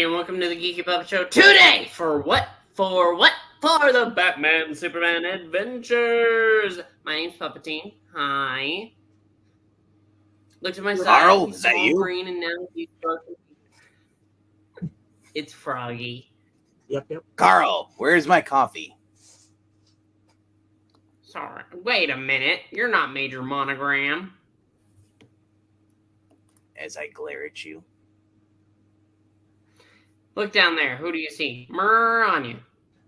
everybody, and welcome to the Geeky Puppet Show today! For what? For the Batman Superman Adventures! My name's Puppetine. Hi. Look to my side. Carl, He's is that all you? green and now he's dark. It's Froggy. Yep. Carl, where's my coffee? Sorry. Wait a minute. You're not Major Monogram. As I glare at you. Look down there. Who do you see? Murr on you.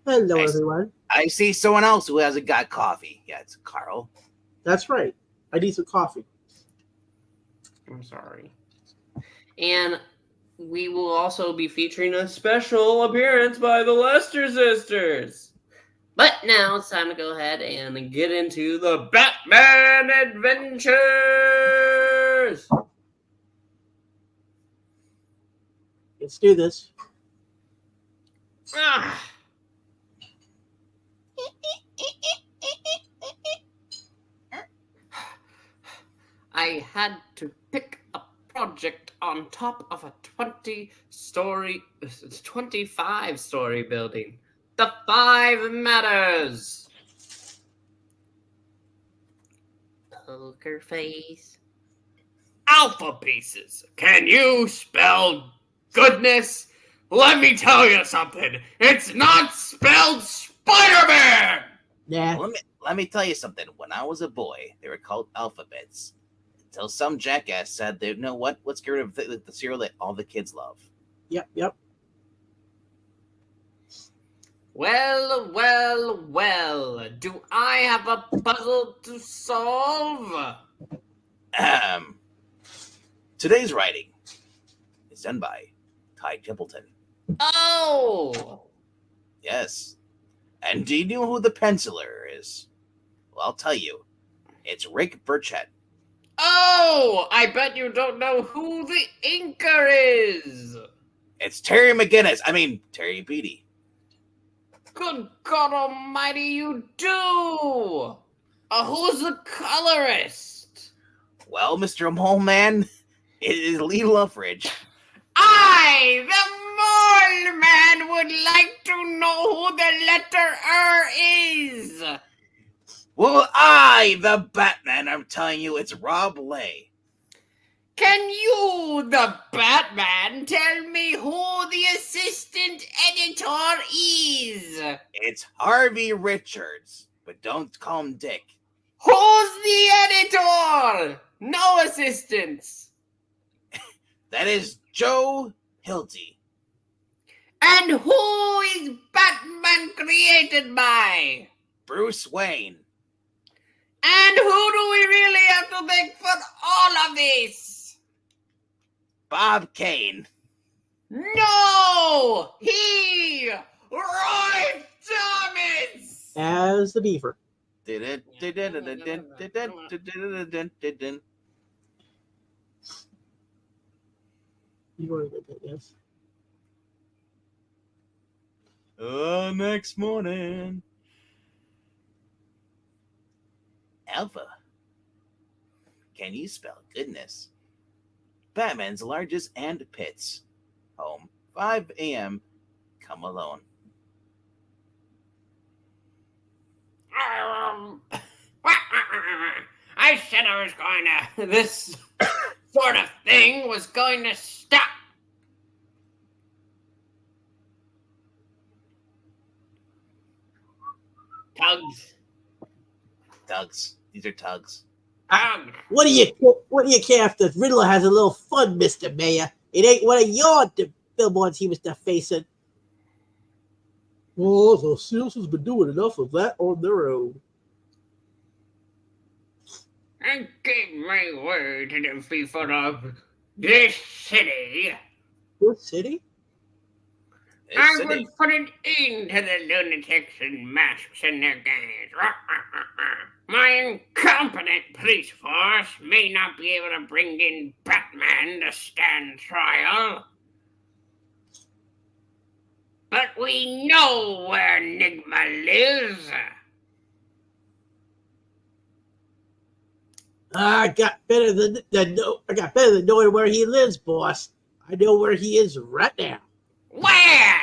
Hello, Nice. everyone. I see someone else who hasn't got coffee. Yeah, it's Carl. That's right. I need some coffee. I'm sorry. And we will also be featuring a special appearance by the Lester Sisters. But now it's time to go ahead and get into the Batman Adventures! Let's do this. Ah. I had to pick a project on top of a 25-story building. The 5 matters. Poker face. Alpha pieces. Can you spell goodness? Let me tell you something. It's not spelled Spider-Man. Nah. Let me tell you something. When I was a boy, they were called alphabets. Until some jackass said, "You know what? Let's get rid of the cereal that all the kids love." Yep. Well. Do I have a puzzle to solve? Today's writing is done by Templeton. Oh! Yes. And do you know who the penciler is? Well, I'll tell you. It's Rick Burchett. Oh! I bet you don't know who the inker is! It's Terry Beatty. Good God Almighty, you do! Who's the colorist? Well, Mr. Mole Man, it is Loughridge. I, the Mole Man, would like to know who the letter is! Well, I, the Batman, I'm telling you, it's Rob Lay. Can you, the Batman, tell me who the assistant editor is? It's Harvey Richards, but don't call him Dick. Who's the editor? No assistants. That is Joe Hilty. And who is Batman created by? Bruce Wayne. And who do we really have to thank for all of this? Bob Kane. No! He! Roy Thomas! As the beaver. You want to get that, yes. Next morning. Alpha. Can you spell goodness? Batman's largest and pits. Home. 5 a.m. Come alone. I said I was going to... This sort of thing was going to stop. Tugs. These are tugs. What do you care if the Riddler has a little fun, Mr. Mayor? It ain't one of your billboards he was defacing. Well, the Seals has been doing enough of that on their own. I gave my word to the people of this city. What city? I would put an end to the lunatics and masks and their gangs. My incompetent police force may not be able to bring in Batman to stand trial. But we know where Enigma lives. I got better than knowing where he lives, boss. I know where he is right now. Where?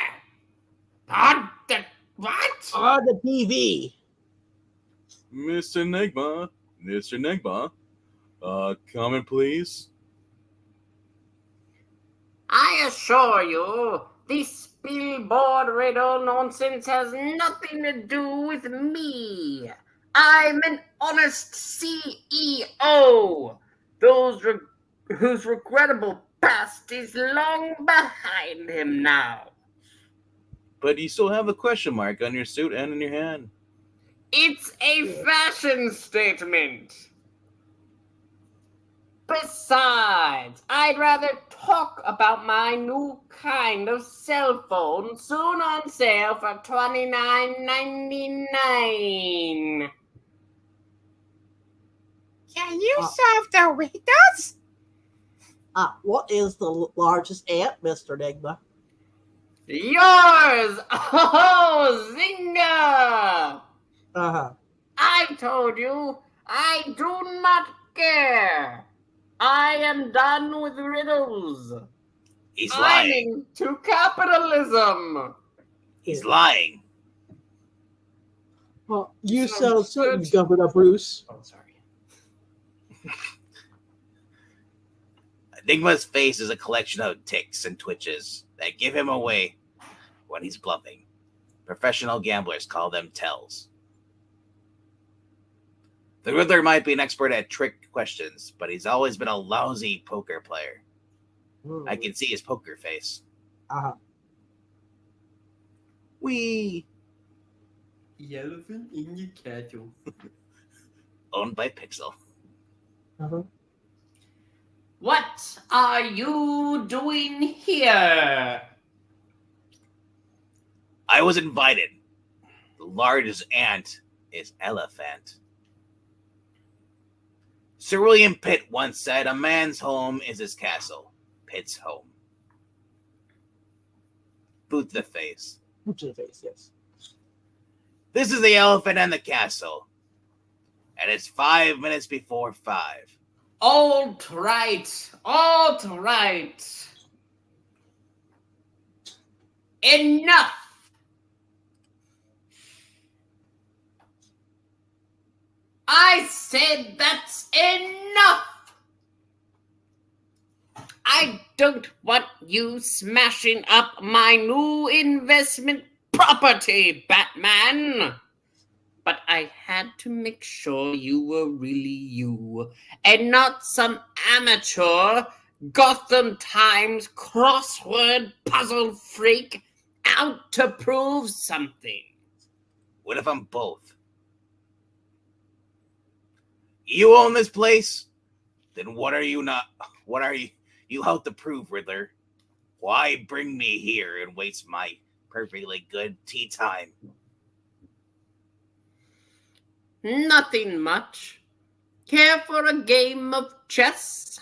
On the what? On the TV. Mr. Enigma, comment please. I assure you, this billboard riddle nonsense has nothing to do with me. I'm an honest CEO, whose regrettable past is long behind him now. But you still have a question mark on your suit and in your hand. It's a fashion statement. Besides, I'd rather talk about my new kind of cell phone soon on sale for $29.99. Can you solve the riddles? What is the largest ant, Mr. Enigma? Yours! Oh, Zinga! Uh-huh. I told you, I do not care. I am done with riddles. He's I'm lying. into capitalism. He's lying. Well, you Sounds sound certain, good. Governor Bruce. Oh, sorry. Enigma's face is a collection of ticks and twitches that give him away when he's bluffing. Professional gamblers call them tells. The Riddler might be an expert at trick questions, but he's always been a lousy poker player. I can see his poker face. Uh-huh. Wee! Elephant in your kettle. Owned by Pixel. Uh-huh. What are you doing here? I was invited. The largest ant is elephant. Sir William Pitt once said, "A man's home is his castle." Pitt's home. Boot to the face. To the face, yes. This is the elephant and the castle. And it's 5 minutes before 5. Alt right. Enough. I said that's enough. I don't want you smashing up my new investment property, Batman. But I had to make sure you were really you and not some amateur Gotham Times crossword puzzle freak out to prove something. What if I'm both? You own this place? Then what are you out to prove, Riddler? Why bring me here and waste my perfectly good tea time? Nothing much. Care for a game of chess?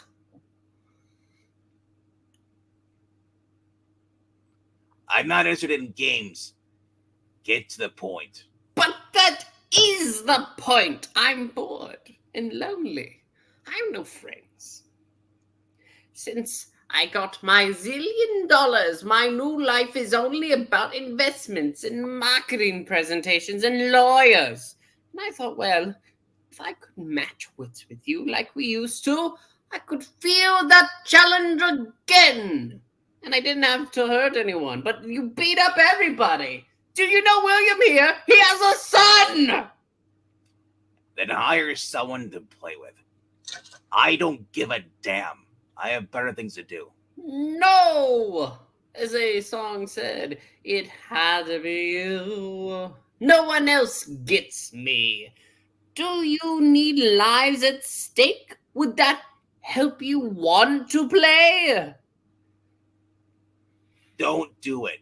I'm not interested in games. Get to the point. But that is the point. I'm bored and lonely. I have no friends. Since I got my $1 zillion, my new life is only about investments and marketing presentations and lawyers. And I thought, well, if I could match wits with you like we used to, I could feel that challenge again. And I didn't have to hurt anyone, but you beat up everybody. Do you know William here? He has a son! Then hire someone to play with. I don't give a damn. I have better things to do. No! As a song said, it had to be you. No one else gets me. Do you need lives at stake? Would that help you want to play? Don't do it.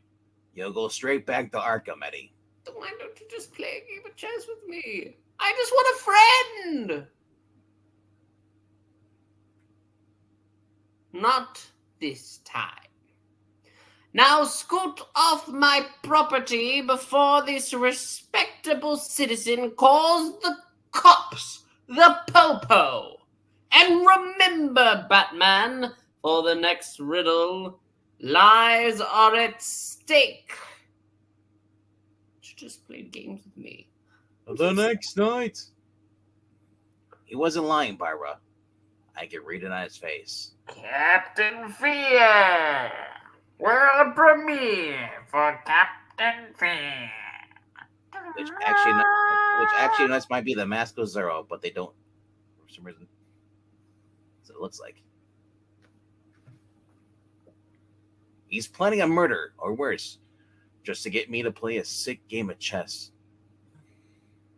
You'll go straight back to Arkham, Eddie. Why don't you just play a game of chess with me? I just want a friend. Not this time. Now scoot off my property before this respectable citizen calls the cops, the popo. And remember, Batman, for the next riddle, Lives are at stake. You just played games with me. The next night. He wasn't lying, Barbara. I could read it on his face. Captain Fear! World premiere for Captain Fear. Which actually this might be the Mask of Zorro, but they don't for some reason. So it looks like. He's planning a murder, or worse, just to get me to play a sick game of chess.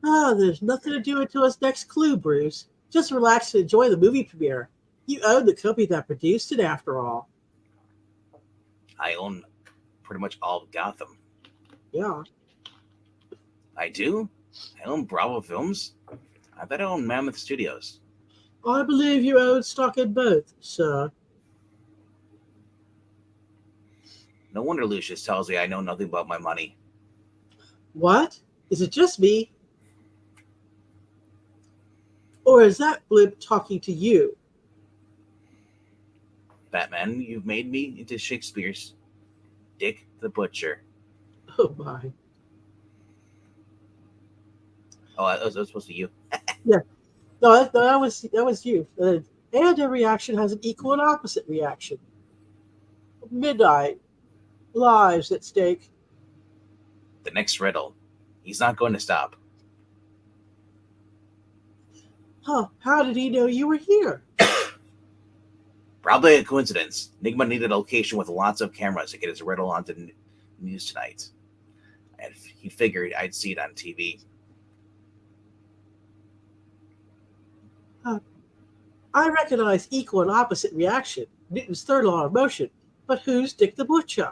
There's nothing to do until his next clue, Bruce. Just relax and enjoy the movie premiere. You own the company that produced it, after all. I own pretty much all of Gotham. Yeah. I do? I own Bravo Films? I thought I owned Mammoth Studios. I believe you own stock in both, sir. No wonder Lucius tells me I know nothing about my money. What? Is it just me? Or is that blimp talking to you? Batman, you've made me into Shakespeare's Dick the Butcher. Oh my. Oh, that was supposed to be you. No, that was you. And every action has an equal and opposite reaction. Midnight. Lives at stake. The next riddle. He's not going to stop. Huh, how did he know you were here? Probably a coincidence. Nigma needed a location with lots of cameras to get his riddle onto the news tonight. And he figured I'd see it on TV. I recognize equal and opposite reaction. Newton's third law of motion. But who's Dick the Butcher?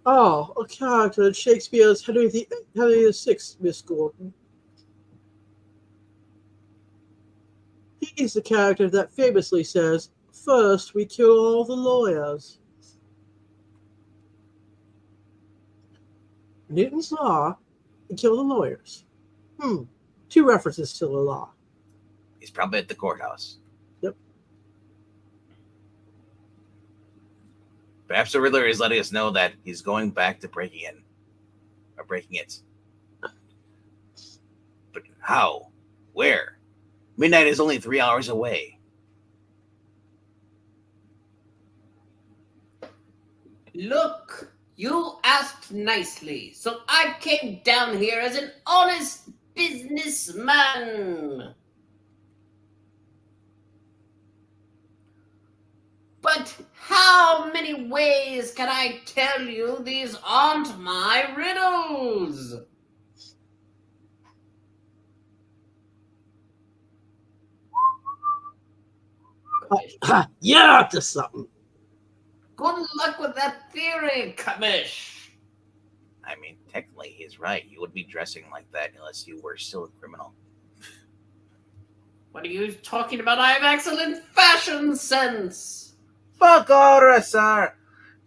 Oh, a character in Shakespeare's Henry VI, Miss Gordon. He's the character that famously says, "First we kill all the lawyers." Newton's law and kill the lawyers. Two references to the law. He's probably at the courthouse. Yep. Perhaps the Riddler is letting us know that he's going back to breaking it. But how? Where? Midnight is only 3 hours away. Look, you asked nicely, so I came down here as an honest businessman. But how many ways can I tell you these aren't my riddles? You're up to something. Good luck with that theory, Kamish. I mean, technically, he's right. You wouldn't be dressing like that unless you were still a criminal. What are you talking about? I have excellent fashion sense. Fuck all, sir.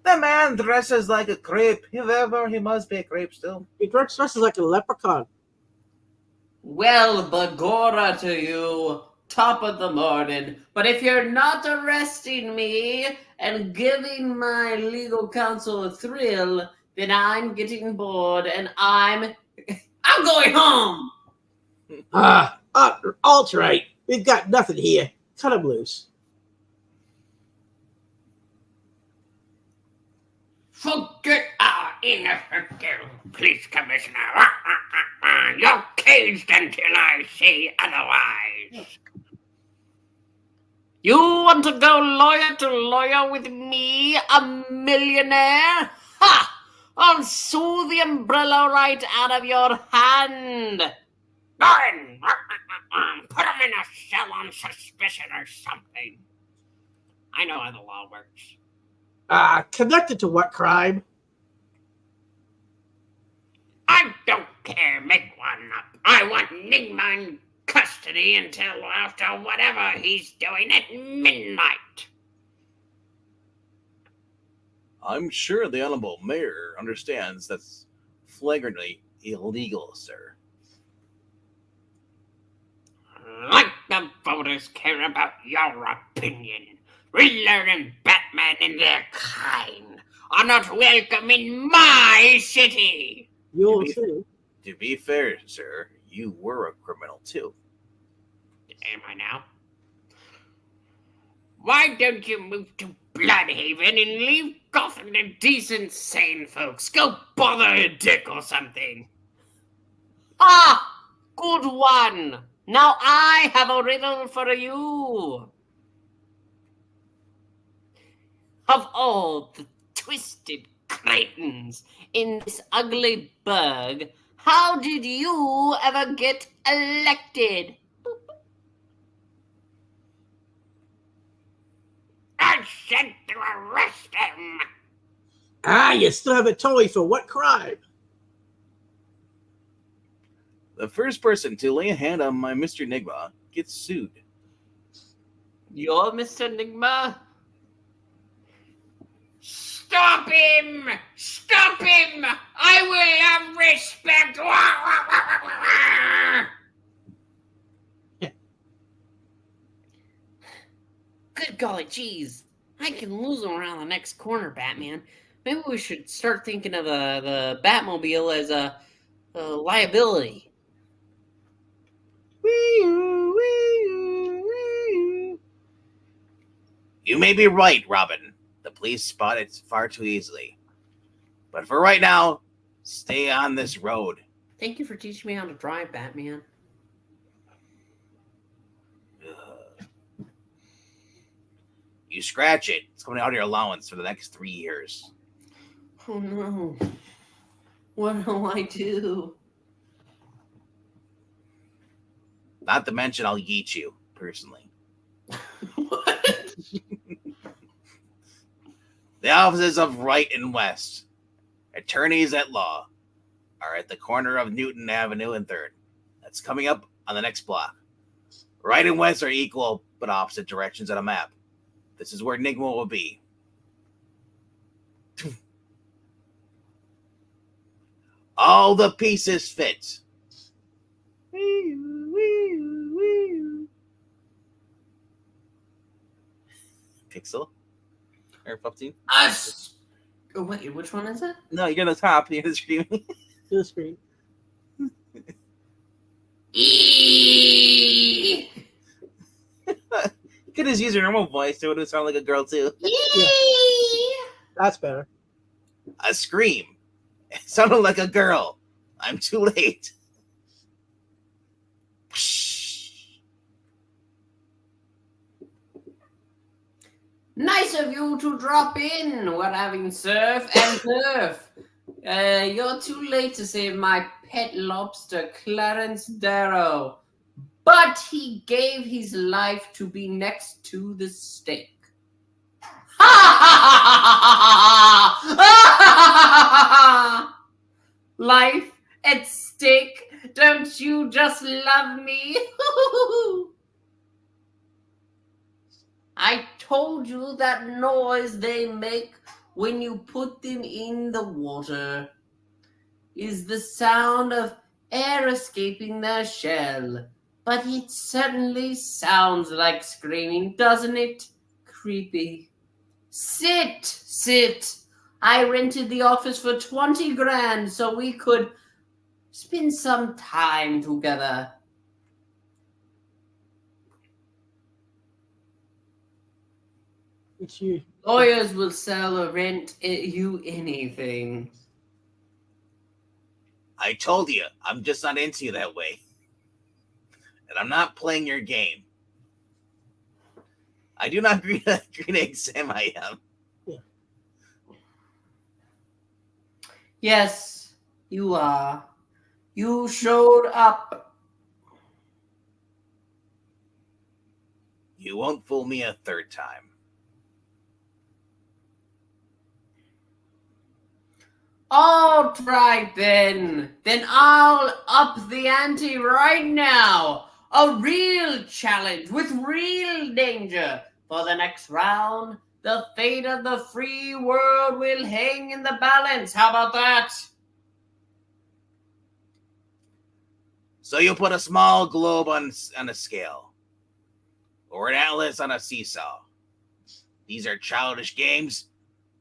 The man dresses like a creep. If ever, he must be a creep still. He dresses like a leprechaun. Well, begorra to you. Top of the morning. But if you're not arresting me and giving my legal counsel a thrill, then I'm getting bored and I'm going home. Alt right. We've got nothing here. Cut him loose. Forget our ineffective police commissioner. You're caged until I say otherwise. You want to go lawyer to lawyer with me, a millionaire? Ha! I'll sew the umbrella right out of your hand. Go in. Put him in a cell on suspicion or something. I know how the law works. Connected to what crime? I don't care. Make one up. I want Nigma in custody until after whatever he's doing at midnight. I'm sure the Honorable Mayor understands that's flagrantly illegal, sir. Like the voters care about your opinion. Riddler and Batman and their kind are not welcome in my city. You'll be- see. To be fair, sir, you were a criminal too. Am I now? Why don't you move to Bloodhaven and leave Gotham to decent, sane folks? Go bother a dick or something. Ah, good one. Now I have a riddle for you. Of all the twisted cretins in this ugly burg, how did you ever get elected? I said to arrest him. Ah, you still haven't told me for what crime? The first person to lay a hand on my Mr. Enigma gets sued. You're Mr. Enigma? Stop him! Stop him! I will have respect! Good golly, jeez. I can lose him around the next corner, Batman. Maybe we should start thinking of the Batmobile as a liability. You may be right, Robin. The police spot it far too easily. But for right now, stay on this road. Thank you for teaching me how to drive, Batman. You scratch it, it's coming out of your allowance for the next 3 years. Oh no. What do I do? Not to mention, I'll yeet you, personally. What? The offices of Wright and West, attorneys at law, are at the corner of Newton Avenue and 3rd. That's coming up on the next block. Wright and West are equal but opposite directions on a map. This is where Enigma will be. All the pieces fit. Pixel? Air 15? Us! Oh, wait, which one is it? No, you're on the top. You're screaming. To the screen. Eee! You could just use your normal voice. It would sound like a girl, too. Eee! That's better. A scream. It sounded like a girl. I'm too late. Nice of you to drop in. We're having surf and turf. You're too late to save my pet lobster, Clarence Darrow. But he gave his life to be next to the steak. Life at stake. Don't you just love me? I told you that noise they make when you put them in the water is the sound of air escaping their shell. But it certainly sounds like screaming, doesn't it? Creepy. Sit. I rented the office for 20 grand so we could spend some time together. It's you. Lawyers will sell or rent you anything. I told you, I'm just not into you that way. And I'm not playing your game. I do not green egg Sam I am. Yes, you are. You showed up. You won't fool me a third time. All right then. Then I'll up the ante right now. A real challenge with real danger. For the next round, the fate of the free world will hang in the balance. How about that? So you put a small globe on a scale. Or an atlas on a seesaw. These are childish games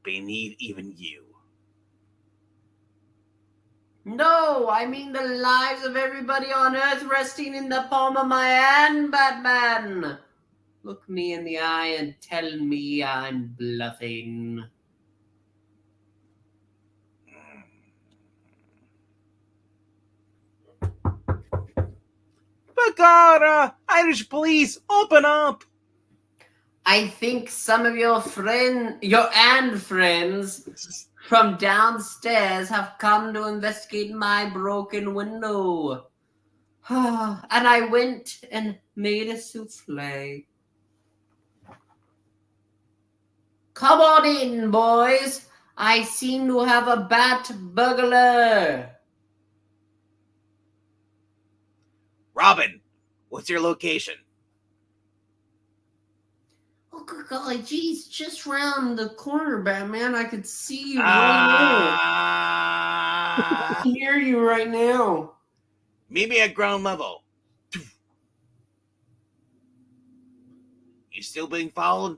beneath even you. No, I mean the lives of everybody on Earth resting in the palm of my hand, Batman. Look me in the eye and tell me I'm bluffing. McCloud, Irish police, open up! I think some of your friends from downstairs have come to investigate my broken window. And I went and made a souffle. Come on in, boys. I seem to have a bat burglar. Robin, what's your location? Oh, good golly, geez, just round the corner, Batman. I could see you right now. I can hear you right now. Meet me at ground level. You still being followed?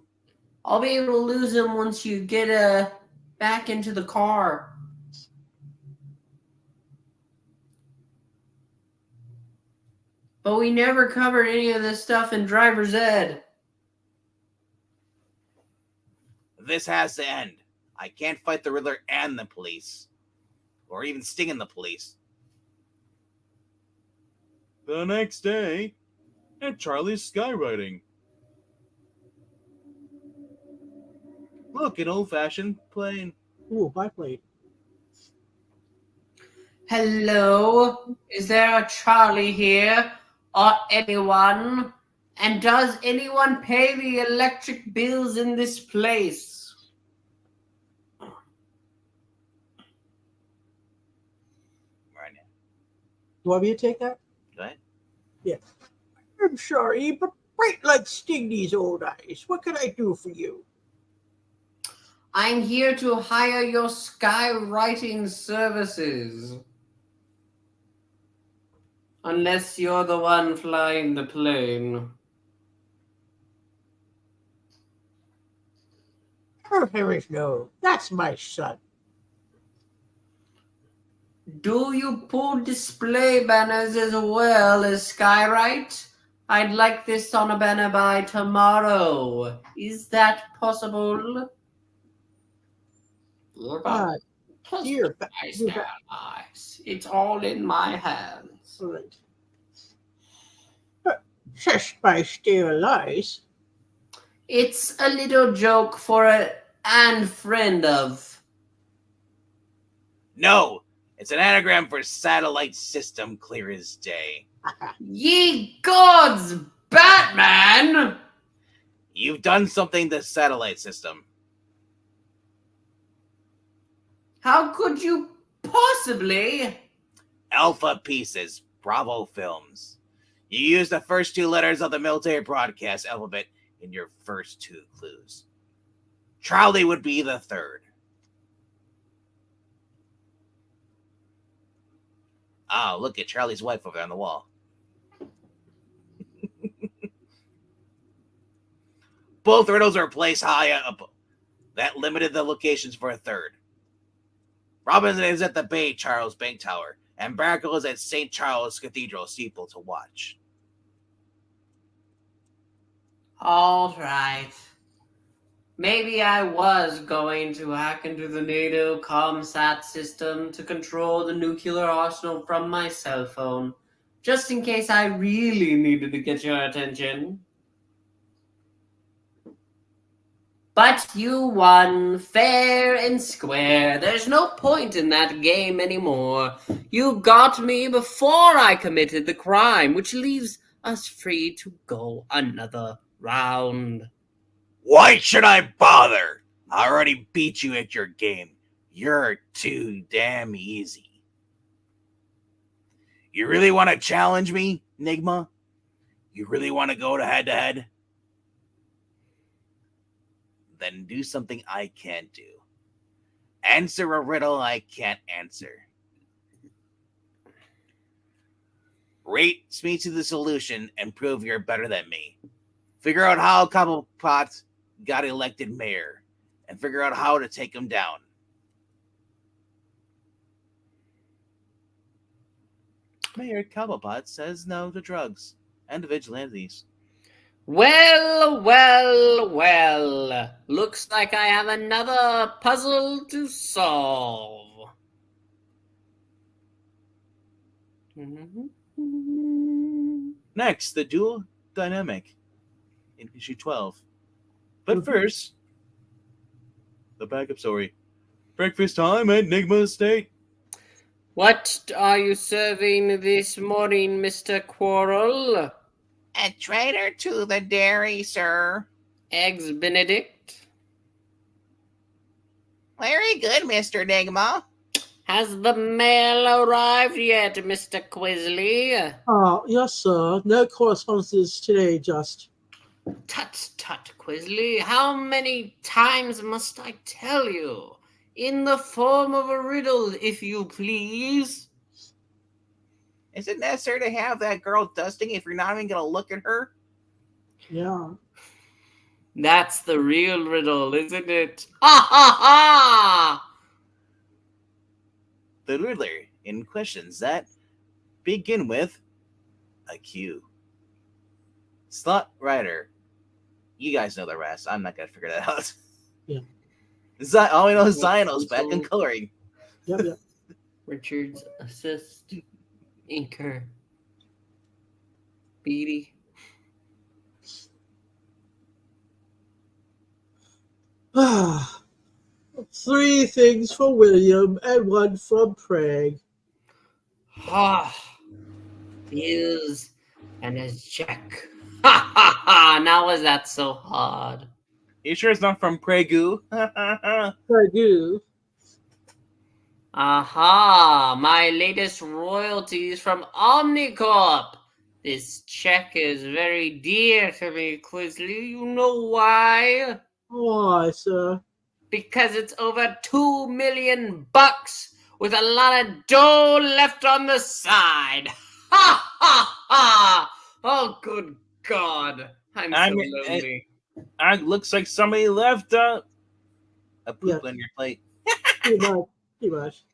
I'll be able to lose him once you get back into the car. But we never covered any of this stuff in driver's ed. This has to end. I can't fight the Riddler and the police. Or even sting in the police. The next day, at Charlie's skywriting. Look, an old-fashioned plane. Ooh, biplane. Hello? Is there a Charlie here? Or anyone? And does anyone pay the electric bills in this place? Right now. You want me to take that? Go ahead. Yeah. I'm sorry, but bright lights sting these old eyes. What can I do for you? I'm here to hire your skywriting services. Unless you're the one flying the plane. Oh, heavens no. That's my son. Do you pull display banners as well as skywrite? I'd like this on a banner by tomorrow. Is that possible? Dear, Eyes. It's all in my hands. right. Just by steel lies. It's a little joke for and friend of. No, it's an anagram for satellite system, clear as day. Ye gods, Batman! You've done something to satellite system. How could you possibly? Alpha Pieces, Bravo Films. You used the first two letters of the military broadcast alphabet in your first two clues. Charlie would be the third. Ah, look at Charlie's wife over there on the wall. Both riddles are placed high up. That limited the locations for a third. Robin is at the Bay Charles Bank Tower, and Barnacle is at St. Charles Cathedral steeple to watch. All right. Maybe I was going to hack into the NATO ComSat system to control the nuclear arsenal from my cell phone, just in case I really needed to get your attention. But you won fair and square. There's no point in that game anymore. You got me before I committed the crime, which leaves us free to go another round. Why should I bother? I already beat you at your game. You're too damn easy. You really want to challenge me, Nigma? You really want to go to head-to-head? Then do something I can't do. Answer a riddle I can't answer. Rate me to the solution and prove you're better than me. Figure out how Cobblepot got elected mayor and figure out how to take him down. Mayor Cobblepot says no to drugs and vigilantes. Well, well, well. Looks like I have another puzzle to solve. Next, the dual dynamic in issue 12. But first, the backup story. Breakfast time at Enigma Estate. What are you serving this morning, Mr. Quarrel? A traitor to the dairy, sir. Eggs Benedict? Very good, Mr. Enigma. Has the mail arrived yet, Mr. Quisley? Oh, yes, sir. No correspondences today, just. Tut, tut, Quisley. How many times must I tell you? In the form of a riddle, if you please. Is it necessary to have that girl dusting if you're not even going to look at her? Yeah. That's the real riddle, isn't it? Ha ha ha! The Riddler in questions that begin with a Q. Slot Rider. You guys know the rest. I'm not going to figure that out. Yeah. All we know is Zionel's back in coloring. Yep, yep. Richard's assist. Inker. Beatty. Three things for William and one from Prague. Ha! Fuse and his check. Ha ha ha! Now is that so hard? You sure it's not from Pregu? Prague. Aha! My latest royalties from Omnicorp. This check is very dear to me, Quisley. You know why? Why, sir? Because it's over $2 million with a lot of dough left on the side. Ha ha ha! Oh, good God! I'm so lonely. Looks like somebody left a poop on your plate. Pretty much.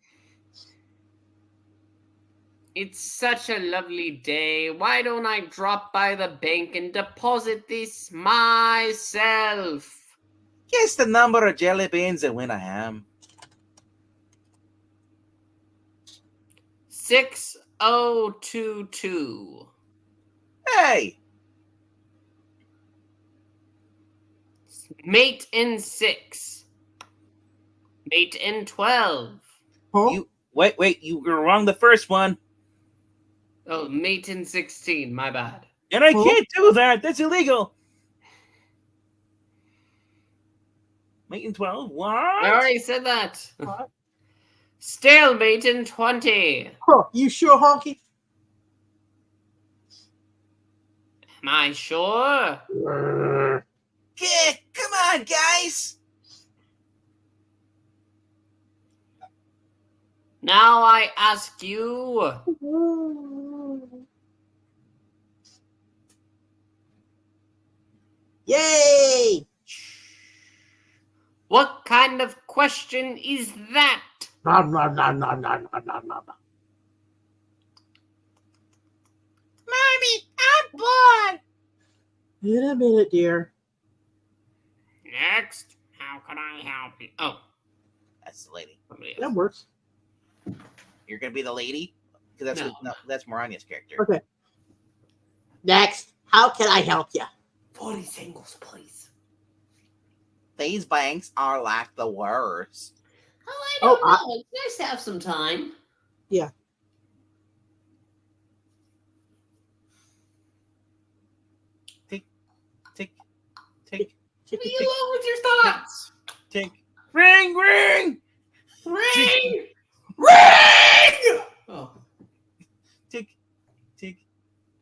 It's such a lovely day. Why don't I drop by the bank and deposit this myself? Guess the number of jelly beans and win a ham. 6022. Hey! Mate in 6. Mate in 12. Huh? You wait, you were wrong the first one. Oh, mate in 16. My bad. And I can't do that. That's illegal. Mate in 12? What? I already said that. What? Stalemate in 20. Huh, you sure, Honky? Am I sure? Yeah, come on, guys. Now I ask you, Yay! what kind of question is that? Nom, nom, nom, nom, nom, nom, nom, nom. Mommy, I'm bored. In a minute, dear. Next, how can I help you? Oh, That's the lady. somebody else. That works. You're gonna be the lady? Because that's No. that's Morania's character. Okay. Next, how can I help you? 40 singles, please. These banks are like the worst. Oh, I Oh, don't know. It's nice to have some time. Yeah. Tick, tick, Tick, Leave tick, me tick. alone with your thoughts. tick. Ring, ring! Ring! Ring! Oh. Tick, tick,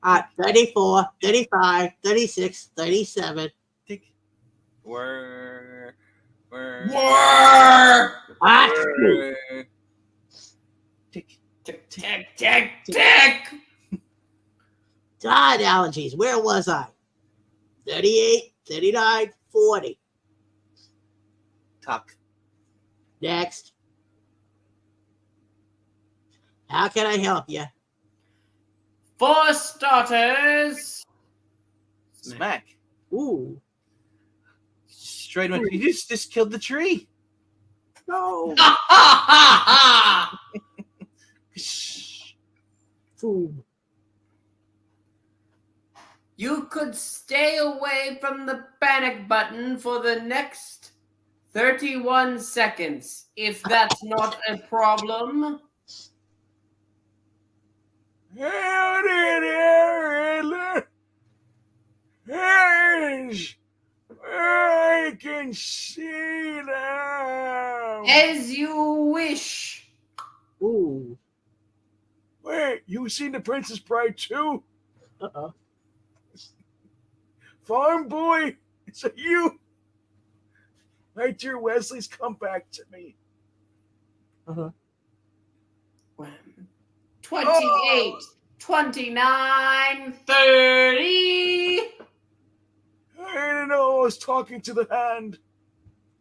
34, 35, 36, 37. tick. Whir. Ah, Tick. Tick, tick, tick, tick. God, allergies. Where was I? 38, 39, 40. Tuck. Next. How can I help you? For starters, Smack. Ooh. Straight up. You just killed the tree. No. ha ha ha! Food. You could stay away from the panic button for the next 31 seconds, if that's not a problem. How did Riddler? I can see them. As you wish. Ooh. Wait, you seen the Princess Bride too? Uh-oh. Farm boy, is it you? My dear Wesley's come back to me. Uh-huh. 28, 29, 30. I didn't know I was talking to the hand.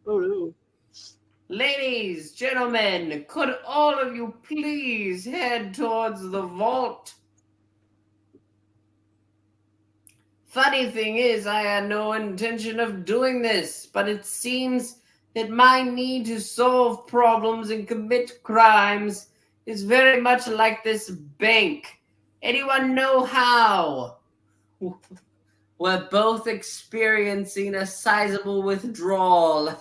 Oh, no. Ladies, gentlemen, could all of you please head towards the vault? Funny thing is, I had no intention of doing this, but it seems that my need to solve problems and commit crimes is very much like this bank. Anyone know how? We're both experiencing a sizable withdrawal.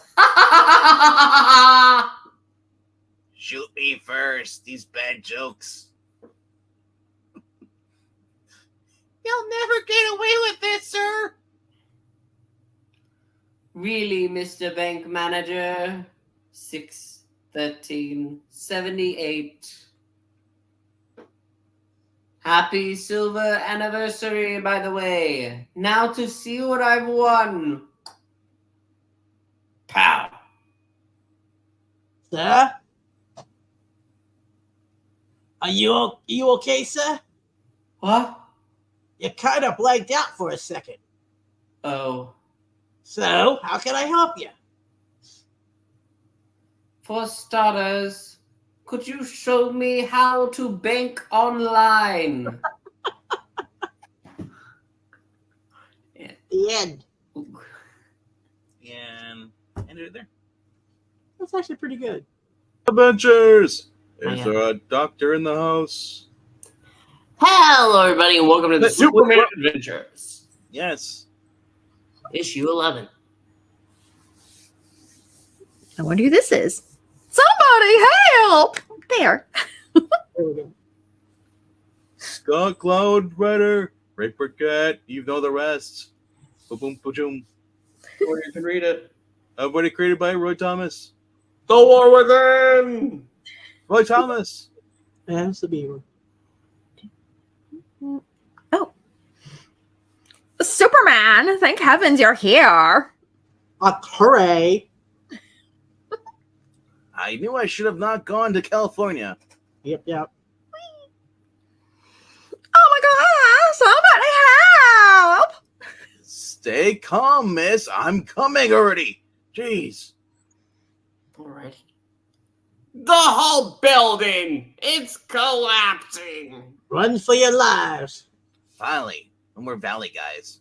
Shoot me first, these bad jokes. You'll never get away with this, sir. Really, Mr. Bank Manager? 6/13/78. Happy silver anniversary, by the way. Now to see what I've won. Pow. Sir? Are you okay, sir? What? You kind of blanked out for a second. Oh. So, how can I help you? For starters, could you show me how to bank online? The end. And enter it there. That's actually pretty good. Adventures! Is Yeah. there a doctor in the house? Hello, everybody, and welcome to the Superman Adventures, Yes. issue 11. I wonder who this is. Somebody help! There. There we go. Scott Cloud Rider, Ray Burchett, you know the rest. Boom, boom, boom. Or you can read it. Everybody created by Roy Thomas. The War Within! Roy Thomas. And it's the beaver. Oh. Superman, thank heavens you're here. Hooray. I knew I should have not gone to California. Yep. Oh my god, somebody help! Stay calm, miss. I'm coming already. Jeez. Alright. The whole building! It's collapsing! Run for your lives. Finally. No more Valley guys.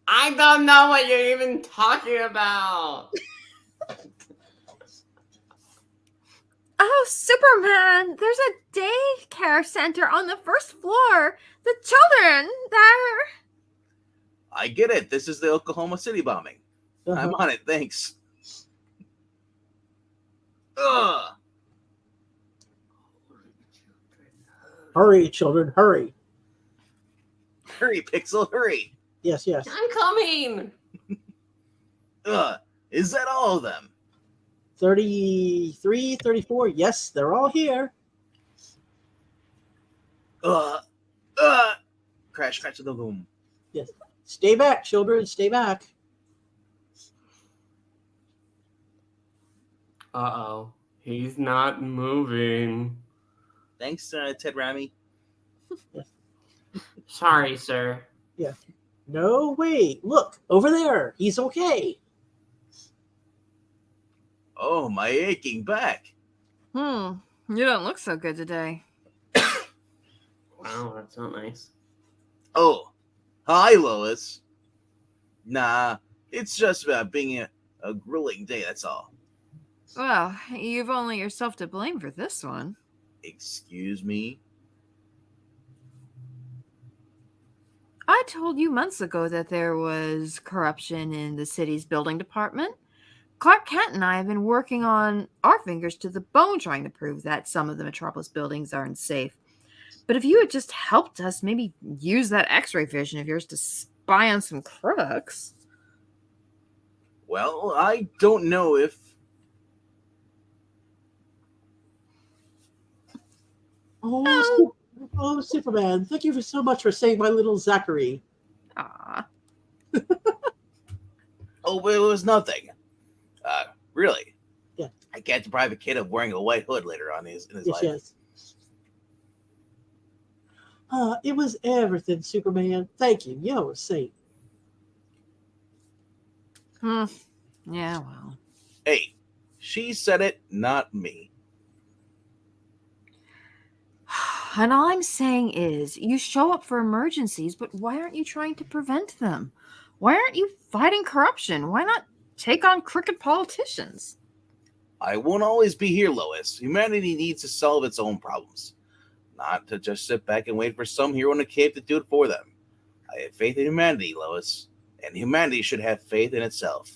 I don't know what you're even talking about. Oh, Superman, there's a daycare center on the first floor. The children, they're... I get it. This is the Oklahoma City bombing. Uh-huh. I'm on it. Thanks. Ugh. Hurry, children, hurry. Hurry, Pixel, hurry. Yes. I'm coming! Ugh. Is that all of them? 33, 34. Yes, they're all here. Crash to the boom. Yes. Stay back, children. Stay back. Uh-oh. He's not moving. Thanks, Ted Ramy. Sorry, sir. No, wait. Look, over there. He's okay. Oh, my aching back. You don't look so good today. Wow, that's not nice. Oh, hi, Lois. Nah, it's just about being a grueling day, that's all. Well, you've only yourself to blame for this one. Excuse me? I told you months ago that there was corruption in the city's building department. Clark Kent and I have been working on our fingers to the bone trying to prove that some of the Metropolis buildings aren't safe. But if you had just helped us, maybe use that x-ray vision of yours to spy on some crooks. Well, I don't know if... Oh, Superman, thank you so much for saving my little Zachary. Ah, Oh, but it was nothing. Really? Yeah. I can't deprive a kid of wearing a white hood later on in his life. Yes. It was everything, Superman. Thank you. You're a saint. yeah, well. Hey, she said it, not me. And all I'm saying is, you show up for emergencies, but why aren't you trying to prevent them? Why aren't you fighting corruption? Why not take on crooked politicians? I won't always be here, Lois. Humanity needs to solve its own problems, not to just sit back and wait for some hero in a cave to do it for them. I have faith in humanity, Lois, and humanity should have faith in itself.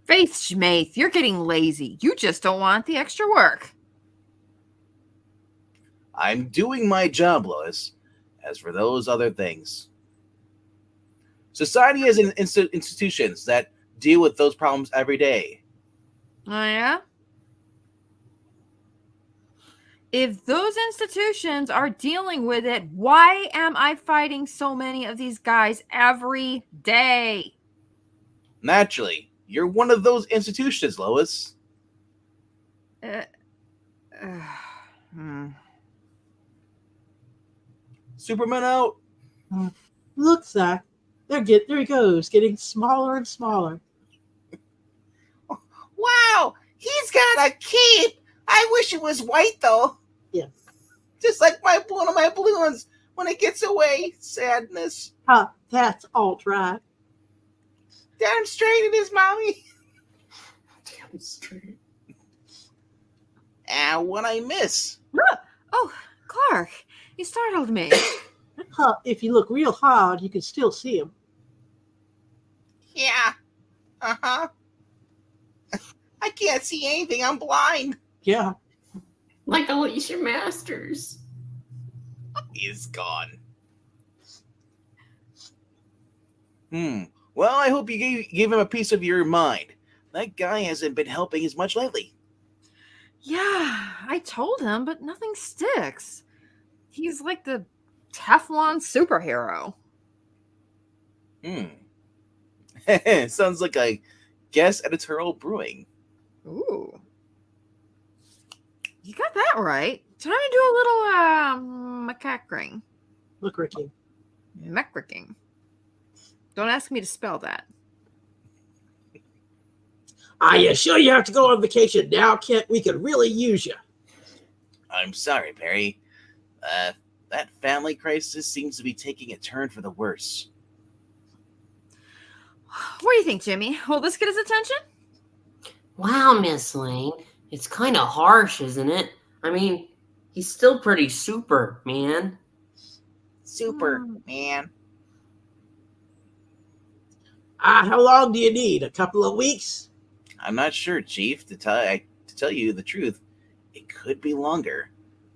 Faith Schmaith, you're getting lazy. You just don't want the extra work. I'm doing my job, Lois. As for those other things, society has institutions that deal with those problems every day. Oh, yeah? If those institutions are dealing with it, why am I fighting so many of these guys every day? Naturally, you're one of those institutions, Lois. Superman out. Look, Zach. There he goes, getting smaller and smaller. Wow, he's got a cape. I wish it was white, though. Yeah. Just like one of my balloons when it gets away. Sadness. That's alt right. Damn straight it is, Mommy. Damn straight. What I miss? Oh, Clark, you startled me. If you look real hard, you can still see him. Yeah. Uh-huh. I can't see anything. I'm blind. Yeah. Like Alicia Masters. He's gone. Well, I hope you gave him a piece of your mind. That guy hasn't been helping as much lately. Yeah, I told him, but nothing sticks. He's like the Teflon superhero. Sounds like a guest editorial brewing. Ooh. You got that right. Time to do a little macaquing. Look, Ricky. Meckricking. Don't ask me to spell that. Are you sure you have to go on vacation now, Kent? We could really use you. I'm sorry, Perry. That family crisis seems to be taking a turn for the worse. What do you think, Jimmy? Will this get his attention? Wow, Miss Lane. It's kind of harsh, isn't it? I mean, he's still pretty super, man. Super, man. How long do you need? A couple of weeks? I'm not sure, Chief. To tell you the truth, it could be longer.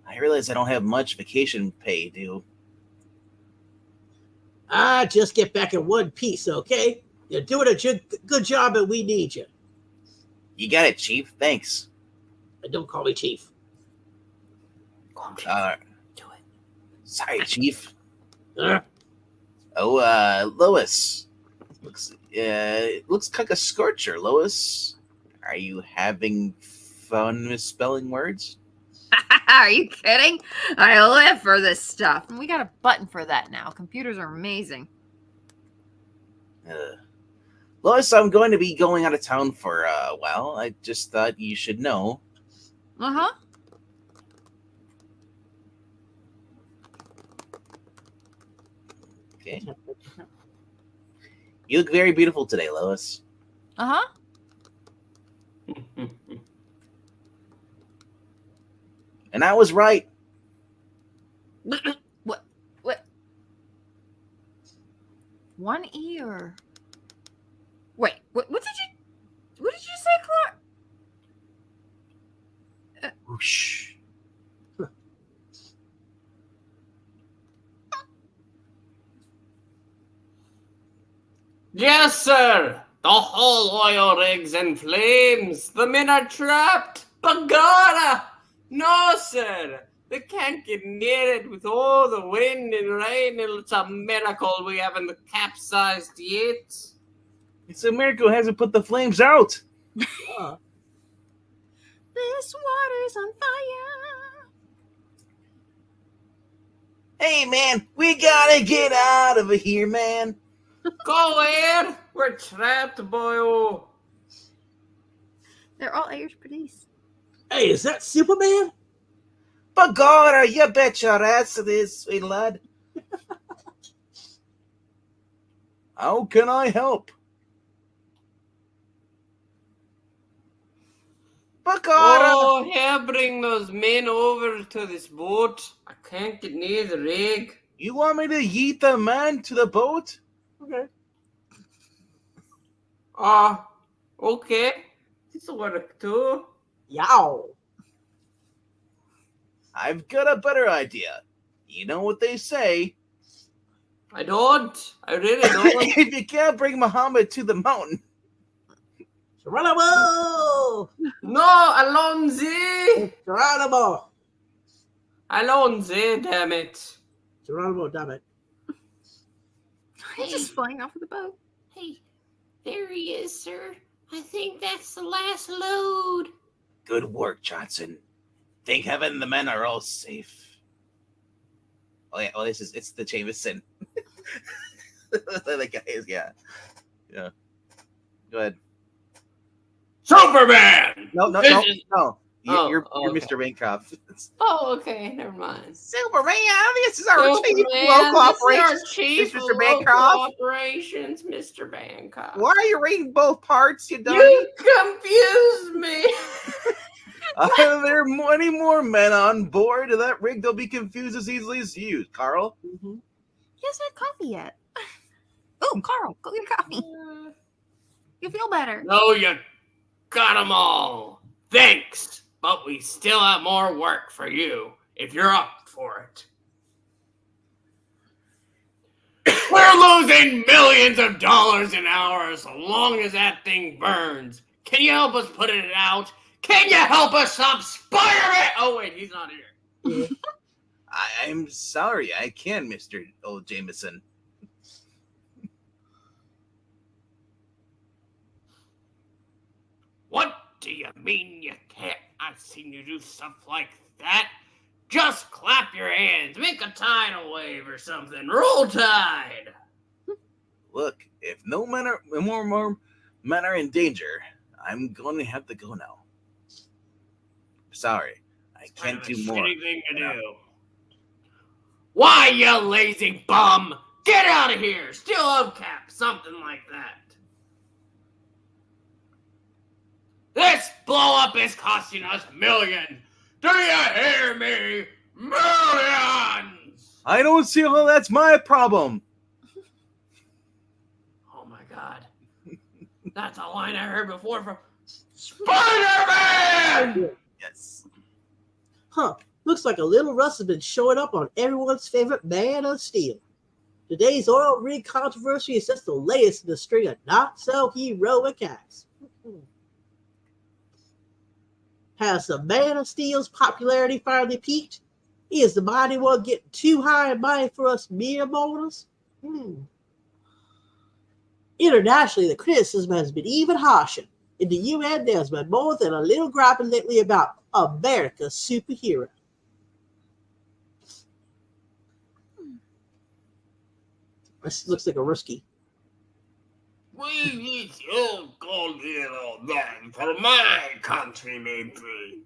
I realize I don't have much vacation pay due. Just get back in one piece, okay? You're doing a good job and we need you. You got it, Chief. Thanks. Don't call me Chief. Go on, Chief. Do it. Sorry, Chief. Uh, Lois. Looks like a scorcher, Lois. Are you having fun misspelling words? Are you kidding? I live for this stuff. And we got a button for that now. Computers are amazing. Lois, I'm going to be going out of town for a while. I just thought you should know. Uh-huh. Okay. You look very beautiful today, Lois. Uh-huh. And I was right. What? One ear. Wait, what did you say, Clark? Whoosh. Yes, sir. The whole oil rig's in flames. The men are trapped. Bagara! No, sir. They can't get near it with all the wind and rain. It's a miracle we haven't capsized yet. It's a miracle it hasn't put the flames out. Uh, This water's on fire. Hey, man, we gotta get out of here, man. Go where? We're trapped, boyo. They're all Irish police. hey, is that Superman? Bagara, you bet your ass it is, sweet lad. How can I help? Bagara! Oh, yeah, bring those men over to this boat. I can't get near the rig. You want me to yeet the man to the boat? Okay. Okay. This will work too. Yow. I've got a better idea. You know what they say. I don't. I really don't. If you can't bring Muhammad to the mountain, Geronimo! No, Alonzi! Geronimo! Alonzi, damn it. Geronimo, damn it. He's just flying off of the boat. Hey, there he is, sir. I think that's the last load. good work, Johnson. Thank heaven the men are all safe. Oh yeah, well it's the Jameson. The guy is yeah. Go ahead. Superman! No. This is- You're okay. Mr. Bancroft. Oh, okay, never mind. Superman, this is our chief Superman, local this is our operations. chief Mr. of local Bancroft? operations, Mr. Bancroft. Why are you reading both parts, you dummy? You confused me. Are there any more men on board of that rig? They'll be confused as easily as you, Carl. Mm-hmm. He hasn't had coffee yet. Oh, Carl, go get coffee. You feel better. No, you got them all. Thanks, but we still have more work for you if you're up for it. We're losing millions of dollars an hour as long as that thing burns. Can you help us put it out? Can you help us stop Spider-Man? Oh, wait, he's not here. I'm sorry, I can, Mr. Old Jameson. What do you mean you can't? I've seen you do stuff like that. Just clap your hands, make a tidal wave or something. Roll Tide. Look, if no men are more men are in danger, I'm going to have to go now. Sorry, I can't Kind of do a more. shitty thing to do. Why, you lazy bum? Get out of here! Still hubcap, something like that. This blow up is costing us millions. Do you hear me? Millions! I don't see how that's my problem. Oh my god. That's a line I heard before from Spider-Man! Yes. Huh. Looks like a little rust has been showing up on everyone's favorite Man of Steel. Today's oil rig controversy is just the latest in a string of not-so-heroic acts. Has the Man of Steel's popularity finally peaked? Is the mighty one getting too high and mighty for us mere mortals? Internationally, the criticism has been even harsher. In the UN, there's been more than a little griping lately about America's superhero. This looks like a risky. We so-called hero then for my country may be.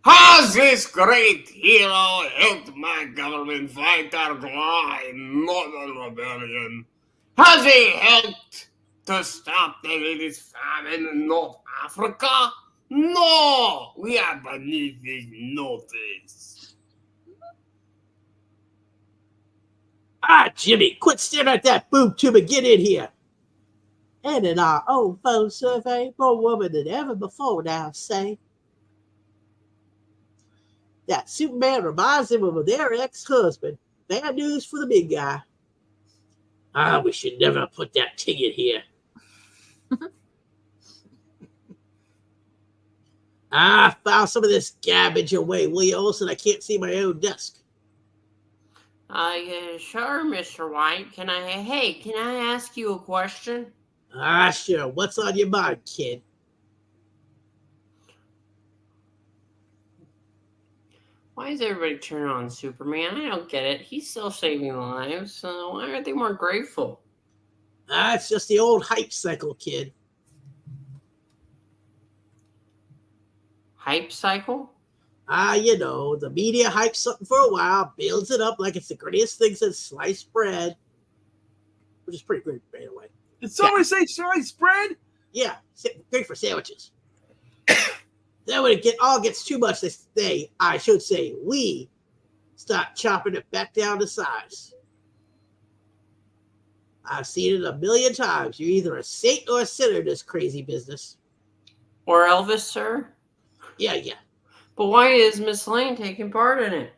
Has this great hero helped my government fight our blind northern rebellion? Has he helped to stop the latest famine in North Africa? No! We are beneath his notice. Ah, Jimmy, quit staring at that boob tube and get in here. And in our own phone survey, more women than ever before now say that Superman reminds them of their ex-husband. Bad news for the big guy. Ah, we should never put that ticket here. File some of this garbage away, will you, Olson? I can't see my own desk. Sure, Mr. White. Can I ask you a question? Sure. What's on your mind, kid? Why is everybody turning on Superman? I don't get it. He's still saving lives, so why aren't they more grateful? It's just the old hype cycle, kid. Hype cycle? You know, the media hypes something for a while, builds it up like it's the greatest thing since sliced bread, which is pretty great, by the way. Did somebody say sliced bread? Yeah, great for sandwiches. Then when it all gets too much, we start chopping it back down to size. I've seen it a million times. You're either a saint or a sinner in this crazy business. Or Elvis, sir? Yeah. But why is Miss Lane taking part in it?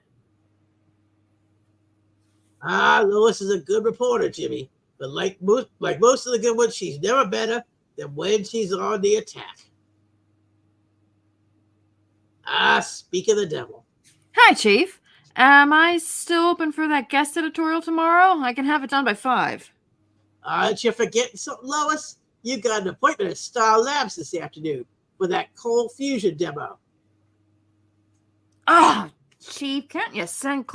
Lois is a good reporter, Jimmy. But like most of the good ones, she's never better than when she's on the attack. Speak of the devil. Hi, Chief. Am I still open for that guest editorial tomorrow? I can have it done by 5. Aren't you forgetting something, Lois? You got an appointment at Star Labs this afternoon for that cold fusion demo. Oh, Chief, can't you send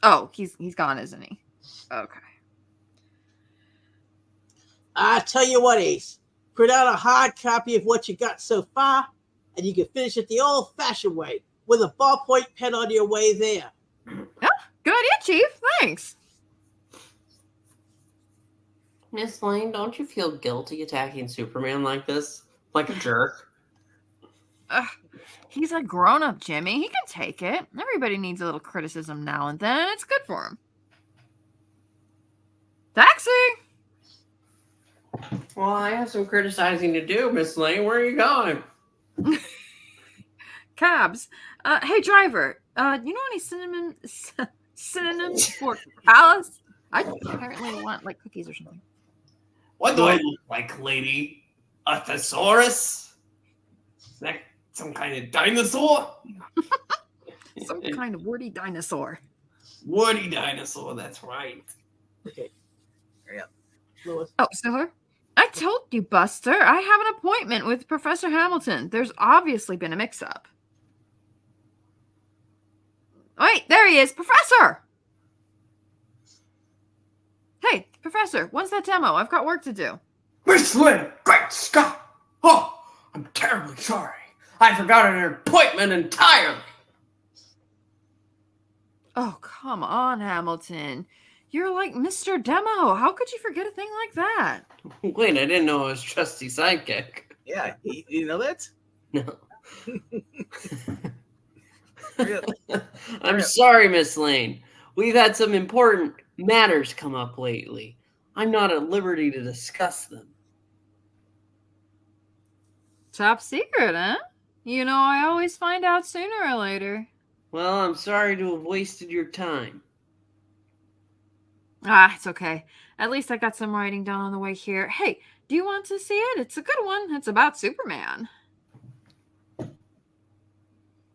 Oh, he's gone, isn't he? Okay. I tell you what, Ace. Print out a hard copy of what you got so far, and you can finish it the old-fashioned way, with a ballpoint pen on your way there. Oh, good idea, Chief. Thanks. Miss Lane, don't you feel guilty attacking Superman like this? Like a jerk? He's a grown-up, Jimmy. He can take it. Everybody needs a little criticism now and then. It's good for him. Taxi! Well, I have some criticizing to do, Miss Lane. Where are you going? Cabs. Hey, driver. You know any synonyms for palace? I apparently want like cookies or something. What do I look like, lady? A thesaurus? Is that some kind of dinosaur? Some kind of wordy dinosaur. Woody dinosaur, that's right. Okay. Hurry up. Lois. Oh, sir? I told you, Buster. I have an appointment with Professor Hamilton. There's obviously been a mix-up. Wait, there he is. Professor! Hey, Professor, when's that demo? I've got work to do. Miss Lynn, great Scott! Oh, I'm terribly sorry. I forgot an appointment entirely. Oh, come on, Hamilton. You're like Mr. Demo. How could you forget a thing like that? Wait, I didn't know I was trusty sidekick. Yeah, you know that? No. Hurry up. I'm sorry, Miss Lane. We've had some important matters come up lately. I'm not at liberty to discuss them. Top secret, huh? You know, I always find out sooner or later. Well, I'm sorry to have wasted your time. It's okay. At least I got some writing done on the way here. Hey, do you want to see it? It's a good one. It's about Superman.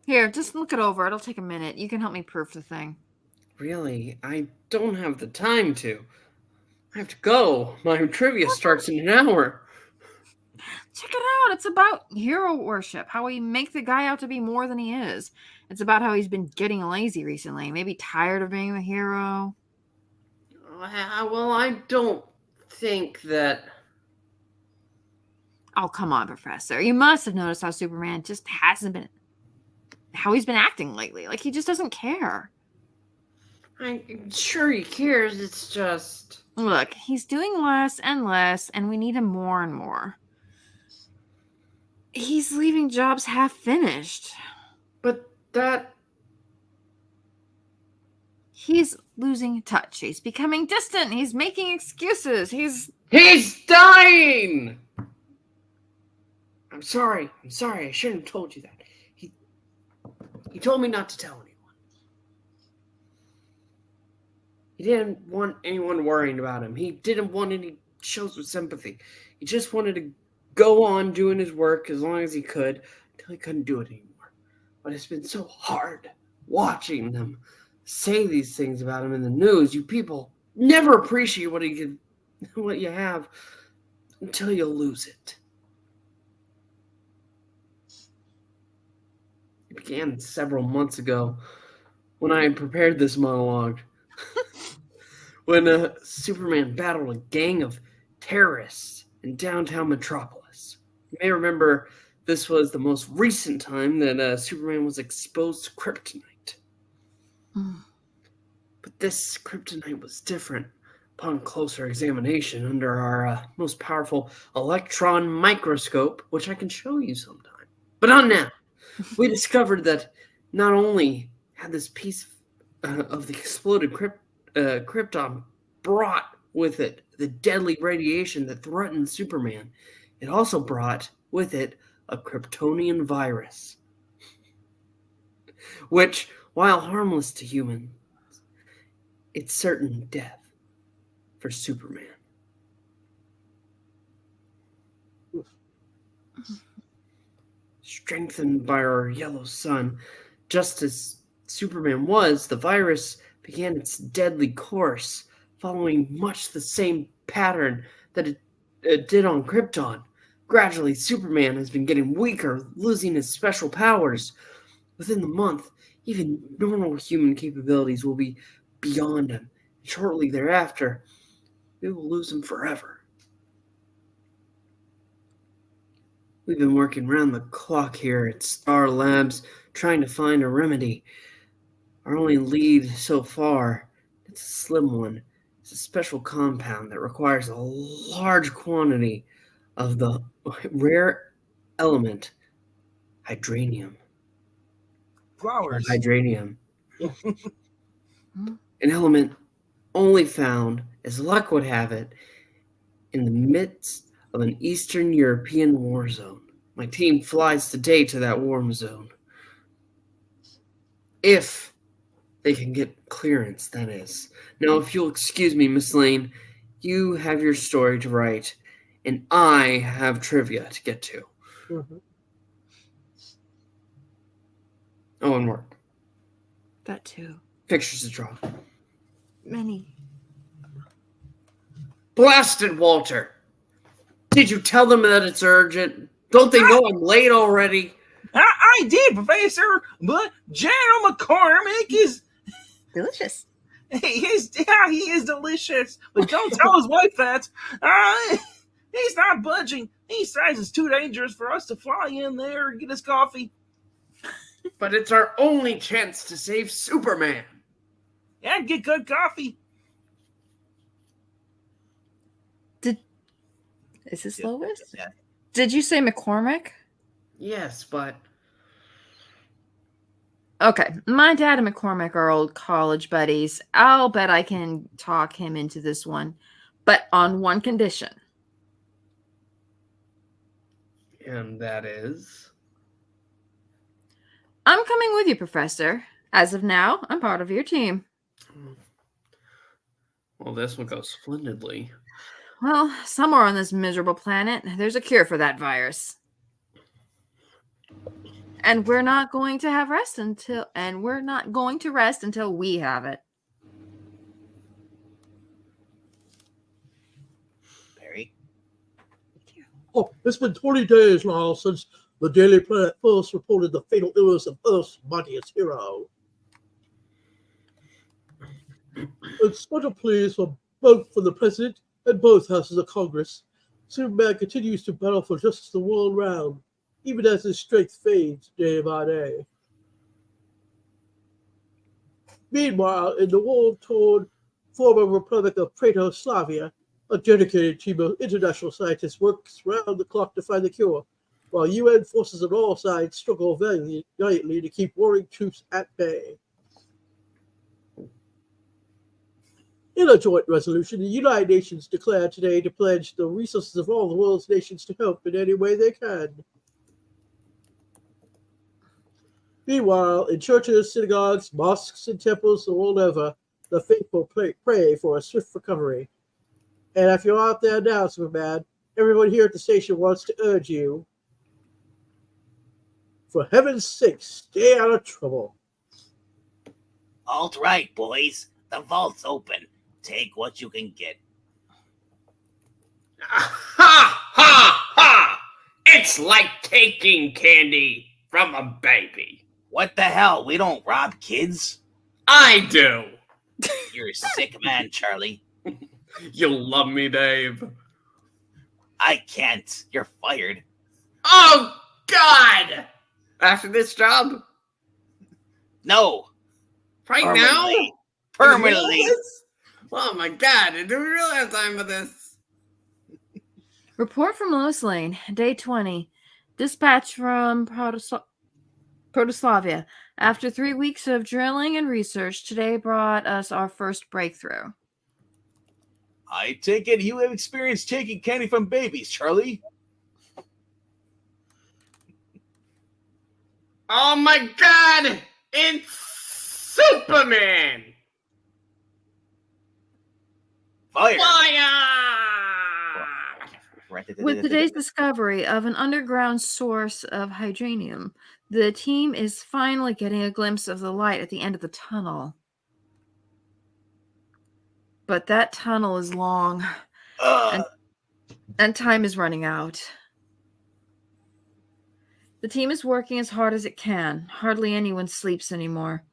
Here, just look it over. It'll take a minute. You can help me proof the thing. Really? I don't have the time to. I have to go. My trivia starts in an hour. Check it out. It's about hero worship. How we make the guy out to be more than he is. It's about how he's been getting lazy recently. Maybe tired of being a hero. Well, I don't think that... Oh, come on, Professor. You must have noticed how Superman just hasn't been, how he's been acting lately. Like, he just doesn't care. I'm sure he cares. It's just... Look, he's doing less and less, and we need him more and more. He's leaving jobs half finished. But that... He's losing touch. He's becoming distant. He's making excuses. He's dying! I'm sorry. I shouldn't have told you that. He told me not to tell anyone. He didn't want anyone worrying about him. He didn't want any shows of sympathy. He just wanted to go on doing his work as long as he could until he couldn't do it anymore. But it's been so hard watching them say these things about him in the news. You people never appreciate what you have until you lose it. It began several months ago when I had prepared this monologue. When Superman battled a gang of terrorists in downtown Metropolis. You may remember this was the most recent time that Superman was exposed to kryptonite. But this kryptonite was different upon closer examination under our most powerful electron microscope, which I can show you sometime. But not now. We discovered that not only had this piece of the exploded krypton brought with it the deadly radiation that threatened Superman, it also brought with it a Kryptonian virus, which, while harmless to humans, it's certain death for Superman. Strengthened by our yellow sun, just as Superman was, the virus began its deadly course, following much the same pattern that it did on Krypton. Gradually, Superman has been getting weaker, losing his special powers. Within the month, even normal human capabilities will be beyond him. Shortly thereafter, we will lose him forever. We've been working round the clock here at Star Labs, trying to find a remedy. Our only lead so far, it's a slim one. It's a special compound that requires a large quantity of the rare element hydranium. Flowers. Hydranium. An element only found, as luck would have it, in the midst of an Eastern European war zone. My team flies today to that war zone. If they can get clearance, that is. Now, if you'll excuse me, Miss Lane, you have your story to write, and I have trivia to get to. Mhm. Oh, and work. that too. Pictures to draw. Many. Blasted Walter! Did you tell them that it's urgent? Don't they know I'm late already? I did, Professor, but General McCormick is Delicious. he is delicious. But don't tell his wife that. He's not budging. He says it's too dangerous for us to fly in there and get his coffee. But it's our only chance to save Superman. Yeah, get good coffee. Is this Yeah, Lois? yeah. Did you say McCormick? Yes, but Okay, my dad and McCormick are old college buddies. I'll bet I can talk him into this one, but on one condition. and that is I'm coming with you, Professor. As of now, I'm part of your team. well, this will go splendidly. Well, somewhere on this miserable planet, there's a cure for that virus. And we're not going to rest until we have it. Perry. Oh, it's been 20 days now since the Daily Planet first reported the fatal illness of Earth's mightiest hero. It's special pleas from both the President and both houses of Congress. Superman continues to battle for justice the world round, even as his strength fades day by day. Meanwhile, in the war-torn former Republic of Proto-Slavia, a dedicated team of international scientists works round the clock to find the cure, while UN forces on all sides struggle valiantly to keep warring troops at bay. In a joint resolution, the United Nations declared today to pledge the resources of all the world's nations to help in any way they can. Meanwhile, in churches, synagogues, mosques, and temples the world over, the faithful pray for a swift recovery. And if you're out there now, Superman, everyone here at the station wants to urge you, for heaven's sake, stay out of trouble. All right, boys. The vault's open. Take what you can get. Ha ha ha! It's like taking candy from a baby. What the hell? We don't rob kids? I do. You're a sick man, Charlie. You'll love me, Dave. I can't. You're fired. Oh, God! After this job? No. Right Permanently. now? Permanently. Oh, my God. Do we really have time for this? Report from Lois Lane, day 20. Dispatch from Protoslavia. After 3 weeks of drilling and research, today brought us our first breakthrough. I take it you have experience taking candy from babies, Charlie. Oh, my God! It's Superman! Fire. With today's discovery of an underground source of hydranium, the team is finally getting a glimpse of the light at the end of the tunnel. But that tunnel is long, and time is running out. The team is working as hard as it can. Hardly anyone sleeps anymore.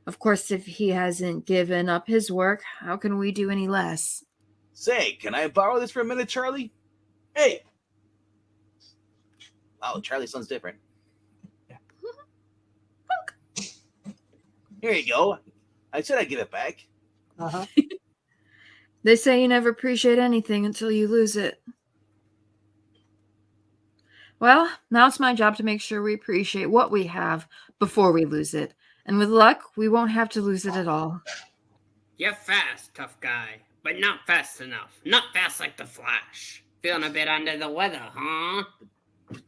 Of course, if he hasn't given up his work, how can we do any less? Say, can I borrow this for a minute, Charlie? Hey! Wow, Charlie sounds different. Here you go. I said I'd give it back. Uh-huh. They say you never appreciate anything until you lose it. Well, now it's my job to make sure we appreciate what we have before we lose it. And with luck, we won't have to lose it at all. You're fast, tough guy, but not fast enough. Not fast like the Flash. Feeling a bit under the weather, huh?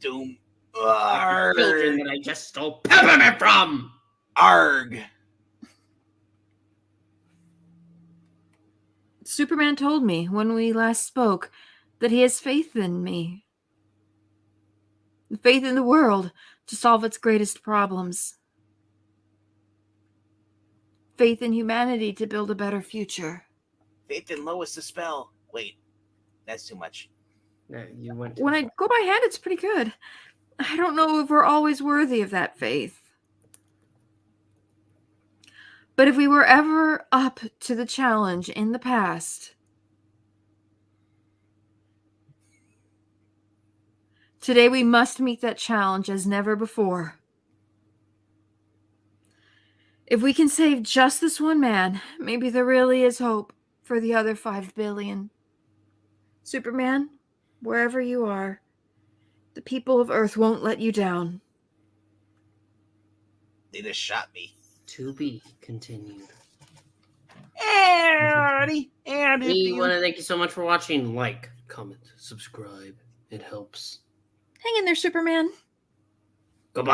Doom. Like the children that I just stole peppermint from! Arg. Superman told me when we last spoke that he has faith in me. Faith in the world to solve its greatest problems. Faith in humanity to build a better future. Faith in Lois the spell. Wait, that's too much. You went When I go by hand, it's pretty good. I don't know if we're always worthy of that faith. But if we were ever up to the challenge in the past, today we must meet that challenge as never before. If we can save just this one man, maybe there really is hope for the other 5 billion. Superman, wherever you are, the people of Earth won't let you down. They just shot me. To be continued. And if We you want to thank you so much for watching. Like, comment, subscribe. It helps. Hang in there, Superman. Goodbye.